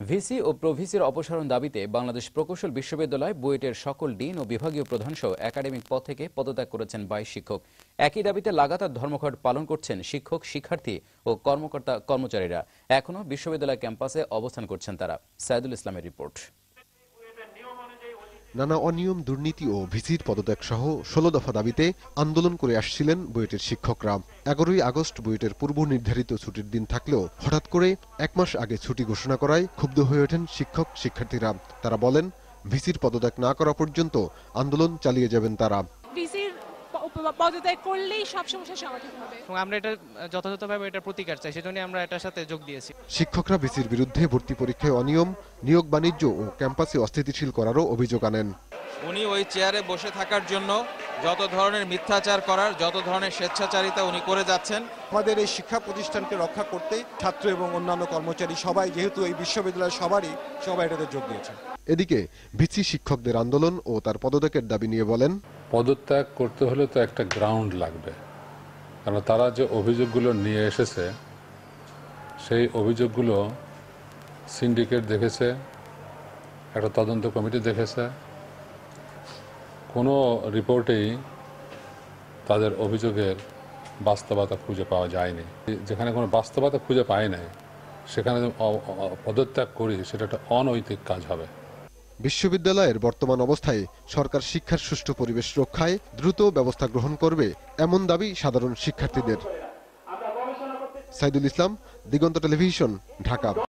VC ও প্রভিসির অপসারণ দাবিতে বাংলাদেশ প্রকৌশল বিশ্ববিদ্যালয় বুয়েটের সকল ডিন ও বিভাগীয় প্রধানসহ একাডেমিক পদ থেকে পদত্যাগ করেছেন ২২ শিক্ষক। একই দাবিতে লাগাতার ধর্মঘট পালন করছেন শিক্ষক, শিক্ষার্থী ও কর্মচারীরা। এখনও বিশ্ববিদ্যালয় ক্যাম্পাসে অবস্থান করছেন তারা। সাইদুল ইসলামের রিপোর্ট। নানা অনিয়ম, দুর্নীতি ও ভিসির পদত্যাগ সহ ১৬ দফা দাবিতে আন্দোলন করে আসছিলেন বুয়েটের শিক্ষকরা। ১১ই আগস্ট বুয়েটের পূর্ব নির্ধারিত ছুটির দিন থাকলেও হঠাৎ করে ১ মাস আগে ছুটি ঘোষণা করায় ক্ষুব্ধ হয়ে ওঠেন শিক্ষক, শিক্ষার্থীরা। তারা বলেন, ভিসির পদত্যাগ না করা পর্যন্ত আন্দোলন চালিয়ে যাবেন তারা। পদত্যাগ করলেই সব সমস্যার সমাধান হবে। আমরা এটা যথাযথভাবে এটা প্রতিকার চাই, সেজন্য আমরা এটার সাথে যোগ দিয়েছি। শিক্ষকরা ভিসির বিরুদ্ধে ভর্তি পরীক্ষায় অনিয়ম, নিয়োগ বাণিজ্য ও ক্যাম্পাসে অস্থিতিশীল করারও অভিযোগ আনেন। উনি ওই চেয়ারে বসে থাকার জন্য যত ধরনের মিথ্যাচার করার, যত ধরনের স্বেচ্ছাচারিতা উনি করে যাচ্ছেন। আমাদের এই শিক্ষা প্রতিষ্ঠানকে রক্ষা করতে ছাত্র এবং অন্যান্য কর্মচারী সবাই, যেহেতু এই বিশ্ববিদ্যালয়ের সবাই এটাতে যোগ দিয়েছে। এদিকে ভিসি শিক্ষকদের আন্দোলন ও তার পদত্যাগের দাবি নিয়ে বলেন, পদত্যাগ করতে হলে তো একটা গ্রাউন্ড লাগবে, কারণ তারা যে অভিযোগগুলো নিয়ে এসেছে সেই অভিযোগগুলো সিন্ডিকেট দেখেছে, একটা তদন্ত কমিটি দেখেছে, কোনো রিপোর্টেই তাদের অভিযোগের বাস্তবতা খুঁজে পাওয়া যায়নি। যেখানে কোনো বাস্তবতা খুঁজে পায় নাই সেখানে পদত্যাগ করি, সেটা একটা অনৈতিক কাজ হবে। বিশ্ববিদ্যালয়ের বর্তমান অবস্থায় সরকার শিক্ষার সুষ্ঠু পরিবেশ রক্ষায় দ্রুত ব্যবস্থা গ্রহণ করবে, এমন দাবি সাধারণ শিক্ষার্থীদের। সাইদুল ইসলাম, দিগন্ত টেলিভিশন, ঢাকা।